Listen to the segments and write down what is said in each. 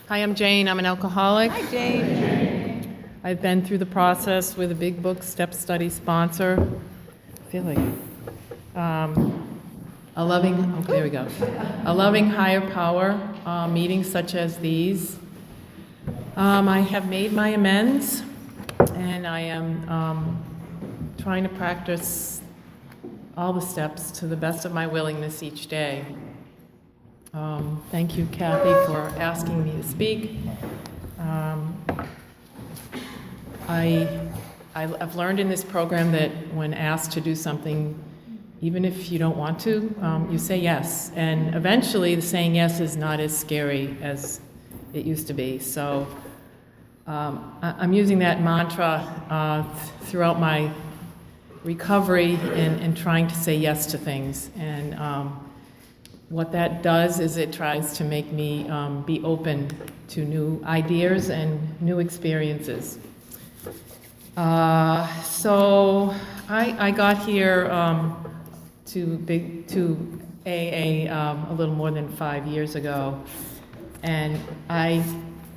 Hi, I'm Jane. I'm an alcoholic. Hi, Jane. I've been through the process with a Big Book Step Study sponsor. I feel like a loving higher power meetings such as these. I have made my amends, and I am trying to practice all the steps to the best of my willingness each day. Thank you, Kathy, for asking me to speak. I've learned in this program that when asked to do something, even if you don't want to, you say yes. And eventually, the saying yes is not as scary as it used to be. So I'm using that mantra throughout my recovery and trying to say yes to things. And what that does is it tries to make me be open to new ideas and new experiences. So I got here to AA a little more than 5 years ago, and I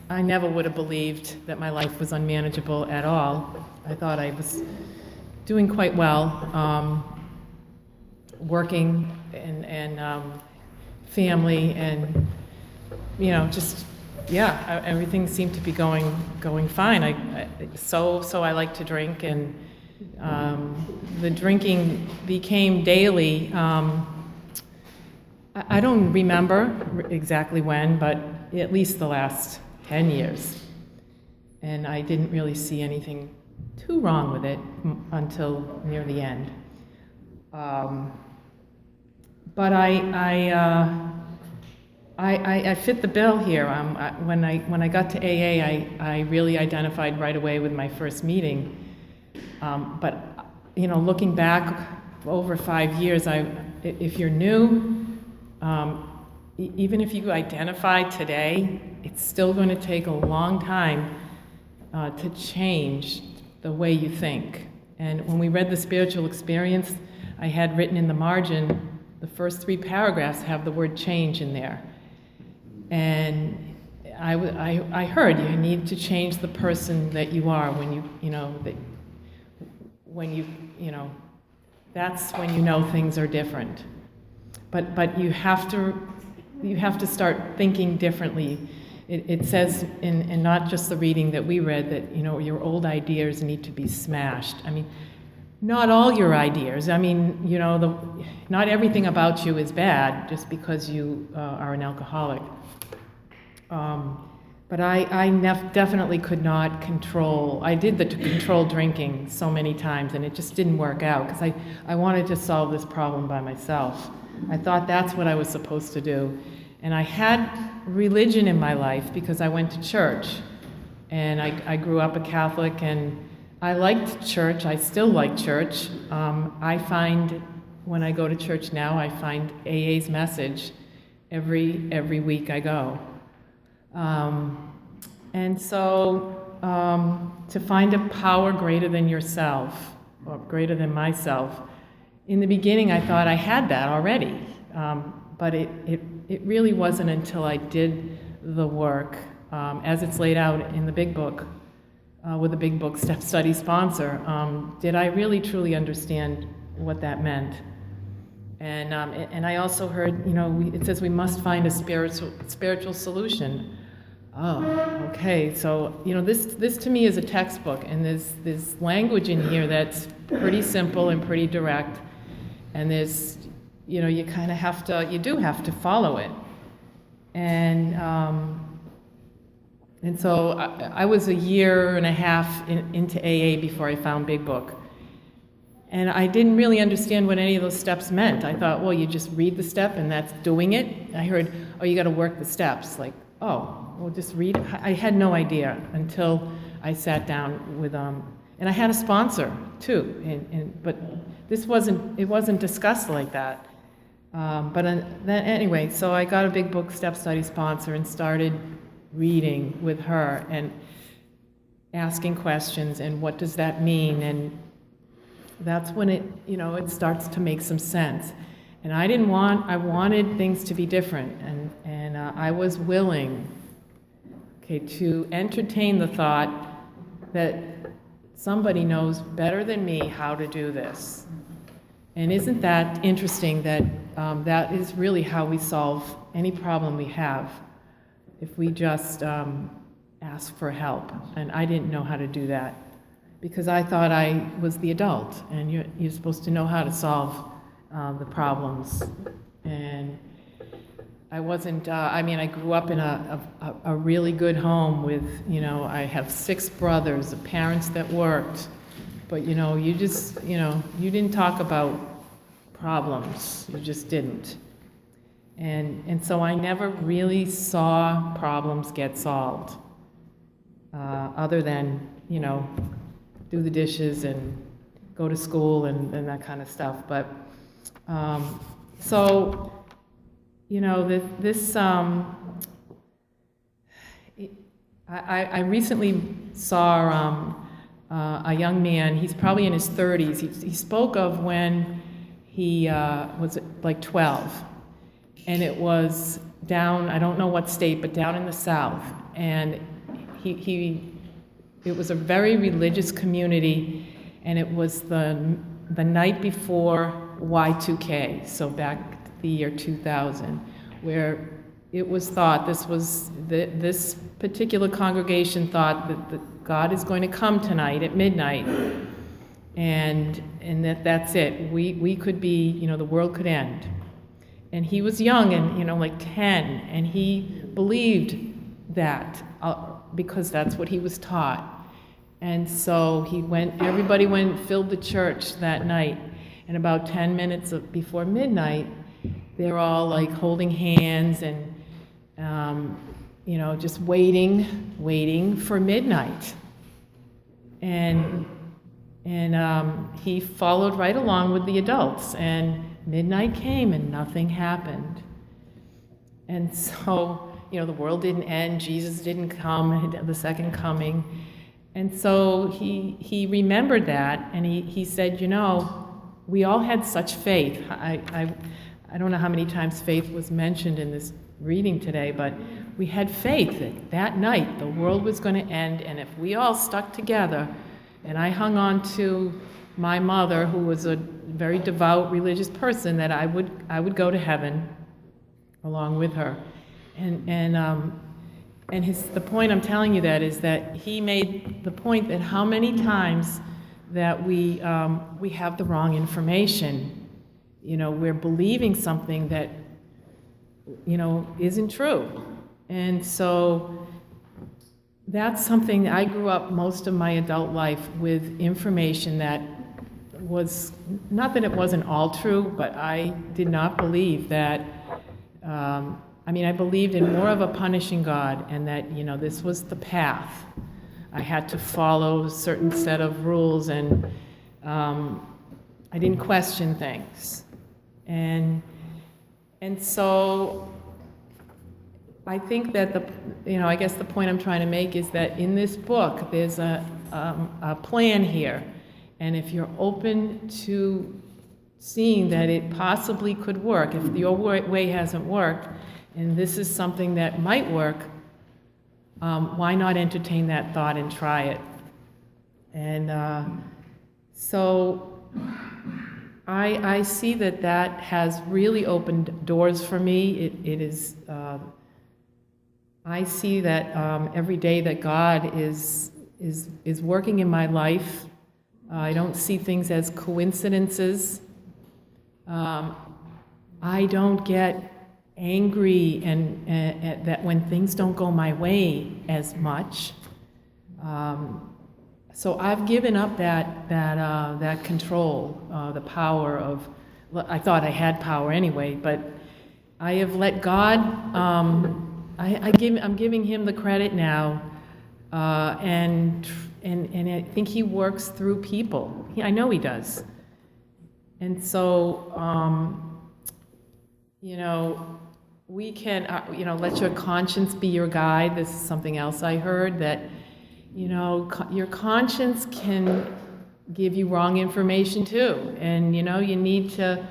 never would have believed that my life was unmanageable at all. I thought I was doing quite well, working and family, and everything seemed to be going fine. So I like to drink, and the drinking became daily. I don't remember exactly when, but at least the last 10 years. And I didn't really see anything too wrong with it until near the end. But I fit the bill here. When I got to AA, I really identified right away with my first meeting. But looking back over 5 years, if you're new, even if you identify today, it's still going to take a long time to change the way you think. And when we read the spiritual experience, I had written in the margin, the first 3 paragraphs have the word change in there. And I heard you need to change the person that you are that's when you know things are different. But you have to start thinking differently. It says in not just the reading that we read that your old ideas need to be smashed. I mean, not all your ideas. I mean, not everything about you is bad just because you are an alcoholic. But I definitely could not control. I did the control drinking so many times, and it just didn't work out because I wanted to solve this problem by myself. I thought that's what I was supposed to do. And I had religion in my life because I went to church. And I grew up a Catholic, and I liked church. I still like church. I find when I go to church now, I find AA's message every week I go. And so to find a power greater than yourself, or greater than myself, in the beginning I thought I had that already. But it really wasn't until I did the work, as it's laid out in the Big Book, with the Big Book Step Study sponsor, did I really truly understand what that meant. And I also heard, it says we must find a spiritual solution. Oh, okay. So, this to me is a textbook, and there's language in here that's pretty simple and pretty direct, and there's, you kind of you do have to follow it. And so I was a year and a half into AA before I found Big Book. And I didn't really understand what any of those steps meant. I thought, well, you just read the step and that's doing it. I heard, oh, you got to work the steps. Like, oh, well, just read it. I had no idea until I sat down with, and I had a sponsor too. But it wasn't discussed like that. Anyway, so I got a Big Book Step Study sponsor and started reading with her and asking questions and what does that mean, and that's when it starts to make some sense. And I wanted things to be different, and I was willing okay, to entertain the thought that somebody knows better than me how to do this. And isn't that interesting that that is really how we solve any problem we have, if we just ask for help? And I didn't know how to do that because I thought I was the adult, and you're supposed to know how to solve the problems. And I wasn't, I grew up in a really good home with, I have 6 brothers, parents that worked, but, you just, you didn't talk about problems. You just didn't. And so I never really saw problems get solved, other than, do the dishes and go to school and that kind of stuff. But, so, I recently saw a young man, he's probably in his 30s. He spoke of when he was like 12, and it was down, I don't know what state, but down in the South. And it was a very religious community, and it was the night before Y2K, so back the year 2000, where it was thought, this particular congregation thought that God is going to come tonight at midnight, and that's it. We could be, the world could end. And he was young and, like 10, and he believed that because that's what he was taught. And so everybody went, filled the church that night, and about 10 minutes before midnight, they're all like holding hands and, just waiting for midnight. And he followed right along with the adults, and midnight came and nothing happened. And so, the world didn't end, Jesus didn't come, the second coming. And so he remembered that, and he said, we all had such faith. I don't know how many times faith was mentioned in this reading today, but we had faith that night the world was going to end, and if we all stuck together, and I hung on to my mother, who was a very devout religious person, that I would go to heaven along with her. The point I'm telling you that is that he made the point that how many times that we have the wrong information. We're believing something that, isn't true. And so that's something I grew up most of my adult life with information that was, not that it wasn't all true, but I did not believe that, I believed in more of a punishing God, and that, this was the path. I had to follow a certain set of rules, and I didn't question things. And so I think that I guess the point I'm trying to make is that in this book, there's a plan here. And if you're open to seeing that it possibly could work, if your way hasn't worked, and this is something that might work, why not entertain that thought and try it? And so I see that has really opened doors for me. It is, I see that every day that God is working in my life. I don't see things as coincidences. I don't get angry and that when things don't go my way as much. So I've given up that control, the power of. I thought I had power anyway, but I have let God. I'm giving Him the credit now, and I think He works through people. I know He does, and so we can let your conscience be your guide. This is something else I heard, that your conscience can give you wrong information too, and you need to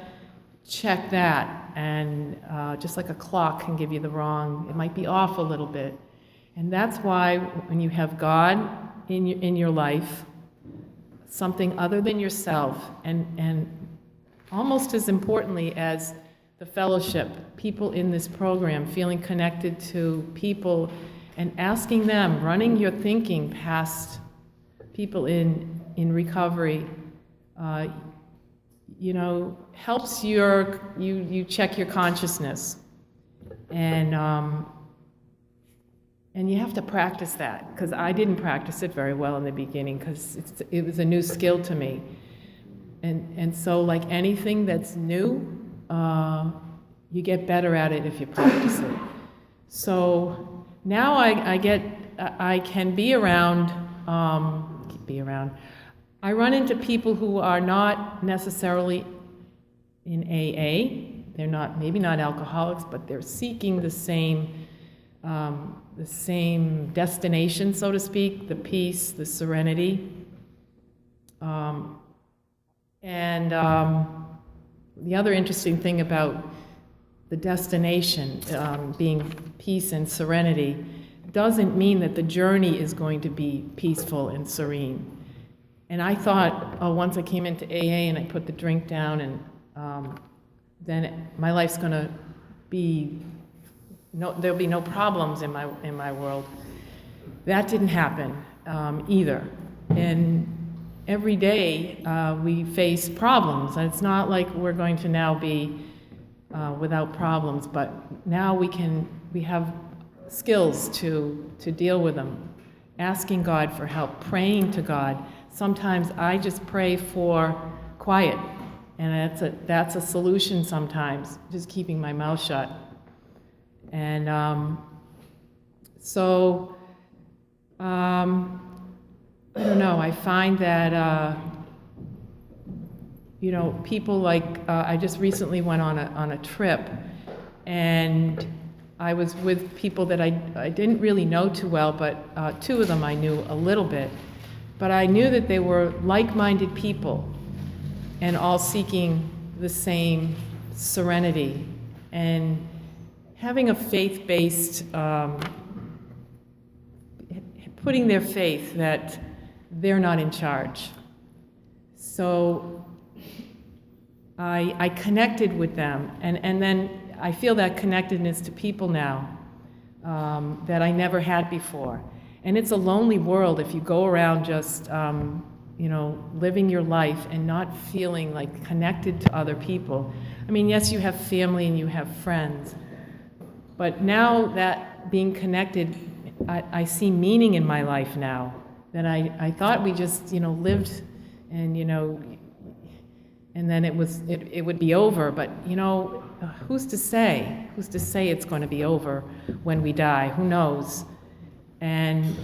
check that. And just like a clock can give you it might be off a little bit. And that's why when you have God in your life, something other than yourself, and almost as importantly as the fellowship, people in this program, feeling connected to people and asking them, running your thinking past people in recovery, helps you check your consciousness. And you have to practice that, because I didn't practice it very well in the beginning, because it was a new skill to me. And so, like anything that's new, you get better at it if you practice it. So now I can be around. I run into people who are not necessarily in AA. They're maybe not alcoholics, but they're seeking the same destination, so to speak, the peace, the serenity. The other interesting thing about the destination being peace and serenity doesn't mean that the journey is going to be peaceful and serene. And I thought, once I came into AA and I put the drink down, and then my life's going to be there'll be no problems in my world. That didn't happen either. And every day we face problems. And it's not like we're going to now be without problems, but now we have skills to deal with them. Asking God for help, praying to God. Sometimes I just pray for quiet, and that's a solution sometimes, just keeping my mouth shut. And I don't know, I find that, people like, I just recently went on a trip, and I was with people that I didn't really know too well, but two of them I knew a little bit. But I knew that they were like-minded people and all seeking the same serenity and having a faith-based, putting their faith that they're not in charge. So I connected with them, and then I feel that connectedness to people now that I never had before. And it's a lonely world if you go around just, living your life and not feeling like connected to other people. I mean, yes, you have family and you have friends, but now that being connected, I see meaning in my life now. That I thought we just, lived and, and then it would be over. But, who's to say? Who's to say it's going to be over when we die? Who knows? And,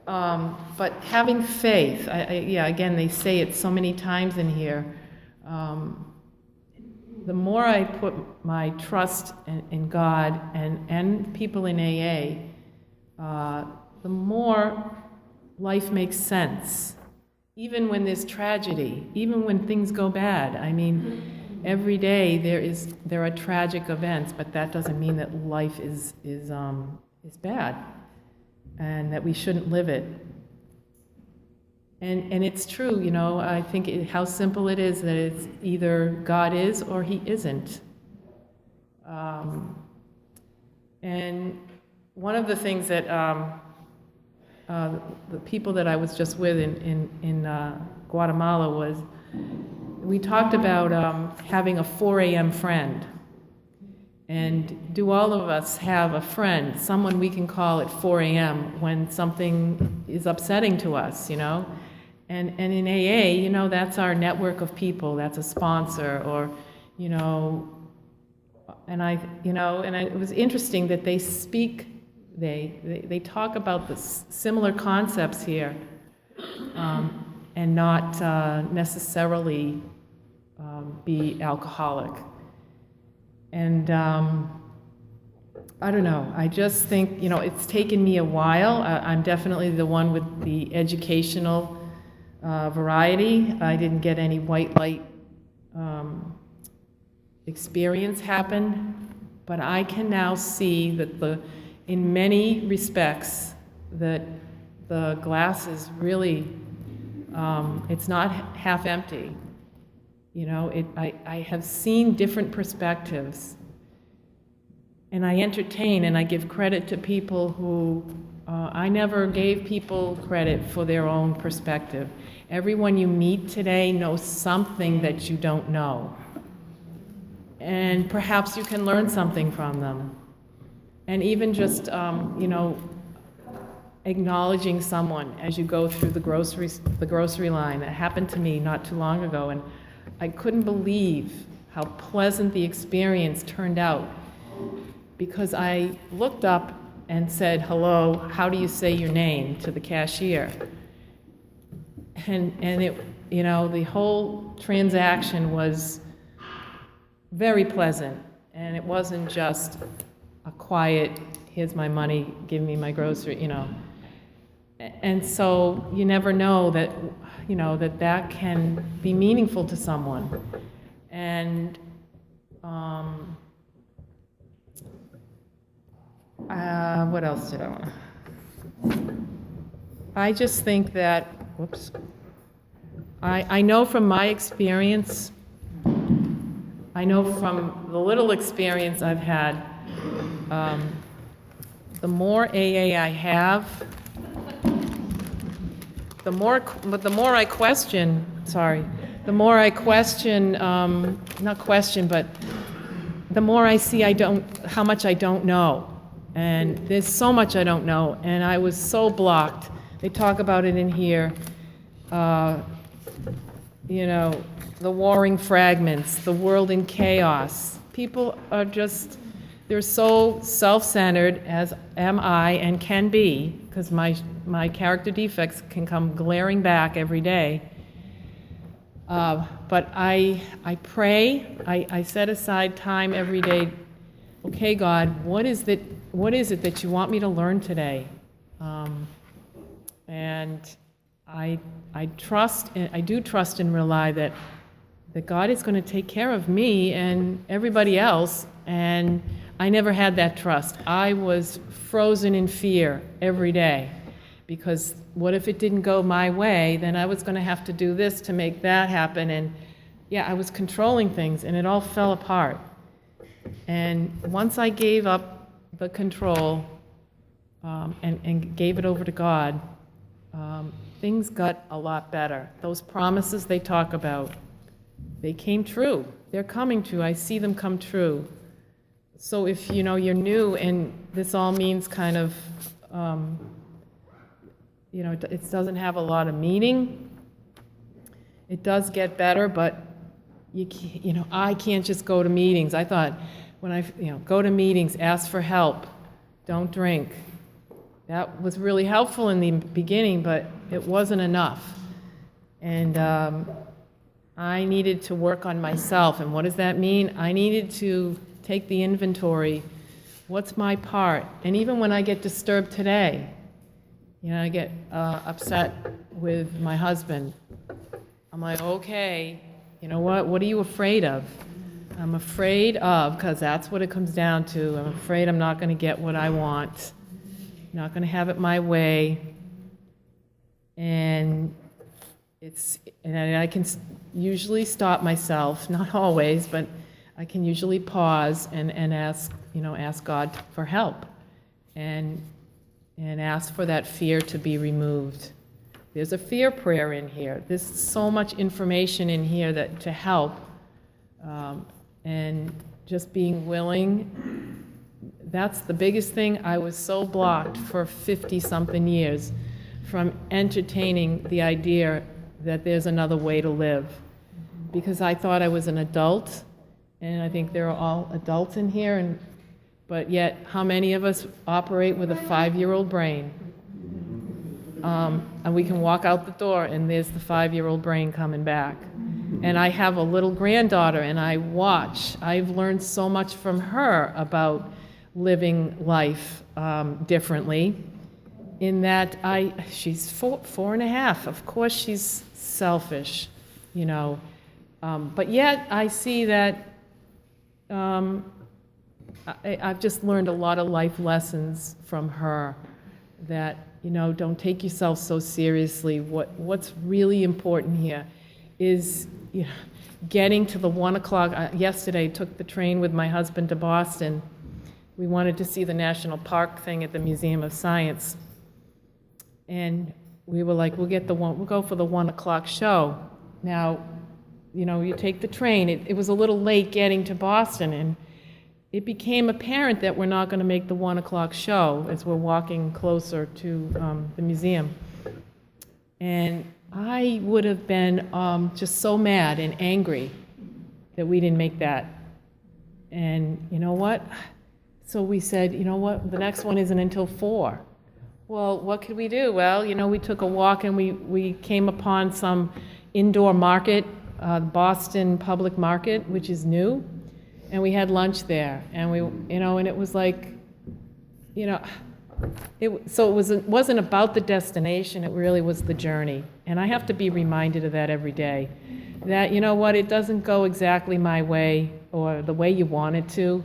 but having faith, again, they say it so many times in here. The more I put my trust in God and people in AA, the more life makes sense. Even when there's tragedy, even when things go bad. I mean, every day there are tragic events, but that doesn't mean that life is bad and that we shouldn't live it. And it's true, I think how simple it is that it's either God is or He isn't. And one of the things that the people that I was just with in Guatemala was, we talked about having a 4 a.m. friend. And do all of us have a friend, someone we can call at 4 a.m. when something is upsetting to us, And in AA, that's our network of people. That's a sponsor, or, it was interesting that they speak. They talk about the similar concepts here, and not necessarily be alcoholic. And I don't know. I just think it's taken me a while. I'm definitely the one with the educational variety. I didn't get any white light experience happen, but I can now see that in many respects, that the glass is really, it's not half empty. You know, I have seen different perspectives, and I entertain and I give credit to people who, I never gave people credit for their own perspective. Everyone you meet today knows something that you don't know. And perhaps you can learn something from them. And even just, acknowledging someone as you go through the grocery line. That happened to me not too long ago, and I couldn't believe how pleasant the experience turned out, because I looked up and said, "Hello, how do you say your name?" to the cashier. And it, the whole transaction was very pleasant, and it wasn't just a quiet, "Here's my money, give me my grocery," And so you never know that, that can be meaningful to someone. And what else did I want to? I just think that, I know from my experience, I know from the little experience I've had, the more AA I have, the more I question, not question, but the more I see how much I don't know. And there's so much I don't know, and I was so blocked. They talk about it in here, the warring fragments, the world in chaos. People are just, they're so self-centered, as am I and can be, because my character defects can come glaring back every day. But I pray, I set aside time every day. Okay, God, what is it that you want me to learn today? And I trust, I do trust and rely that God is going to take care of me and everybody else. And I never had that trust. I was frozen in fear every day, because what if it didn't go my way? Then I was going to have to do this to make that happen. And I was controlling things, and it all fell apart. And once I gave up the control and gave it over to God, things got a lot better. Those promises they talk about, they came true. They're coming true. I see them come true. So if you're new and this all means kind of, it doesn't have a lot of meaning, it does get better, but I can't just go to meetings. I thought when I go to meetings, ask for help, don't drink. That was really helpful in the beginning, but it wasn't enough. And I needed to work on myself. And what does that mean? I needed to take the inventory. What's my part? And even when I get disturbed today, I get upset with my husband. I'm like, okay, what are you afraid of? I'm afraid of, because that's what it comes down to. I'm afraid I'm not going to get what I want. Not going to have it my way. And I can usually stop myself, not always, but I can usually pause and ask God for help, and ask for that fear to be removed. There's a fear prayer in here. There's so much information in here that to help, and just being willing. That's the biggest thing. I was so blocked for 50-something years from entertaining the idea that there's another way to live, because I thought I was an adult, and I think there are all adults in here, but yet how many of us operate with a 5-year-old brain? And we can walk out the door and there's the 5-year-old brain coming back. And I have a little granddaughter, and I watch. I've learned so much from her about living life differently, in that she's four and a half. Of course she's selfish, but yet I see that I've just learned a lot of life lessons from her that, don't take yourself so seriously. What's really important here is, getting to the 1 o'clock. Yesterday, took the train with my husband to Boston. We wanted to see the National Park thing at the Museum of Science. And we were like, we'll go for the 1 o'clock show. Now, you take the train. It was a little late getting to Boston, and it became apparent that we're not going to make the 1 o'clock show as we're walking closer to the museum. And I would have been just so mad and angry that we didn't make that. And you know what? So we said, the next one isn't until 4. Well, what could we do? Well, we took a walk and we came upon some indoor market, Boston Public Market, which is new, and we had lunch there. And and it was like, it wasn't about the destination, it really was the journey. And I have to be reminded of that every day. That, it doesn't go exactly my way or the way you want it to,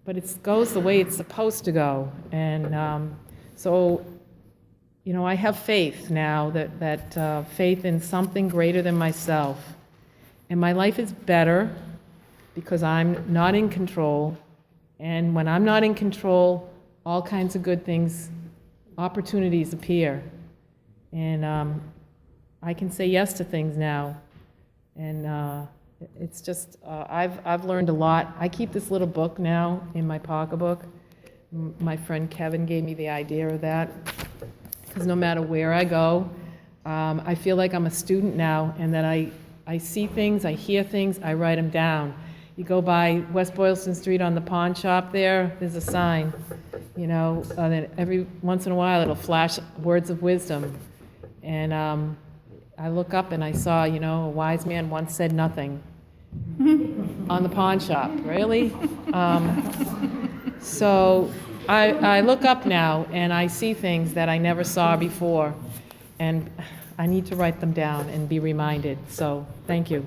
but it goes the way it's supposed to go. And so, I have faith now, that faith in something greater than myself. And my life is better because I'm not in control. And when I'm not in control, all kinds of good things, opportunities appear. And I can say yes to things now. And it's just, I've learned a lot. I keep this little book now in my pocketbook. My friend Kevin gave me the idea of that, because no matter where I go, I feel like I'm a student now, and that I see things, I hear things, I write them down. You go by West Boylston Street on the pawn shop there's a sign, that every once in a while it'll flash words of wisdom. And I look up and I saw, a wise man once said nothing on the pawn shop. Really? So I look up now and I see things that I never saw before, and I need to write them down and be reminded. So thank you.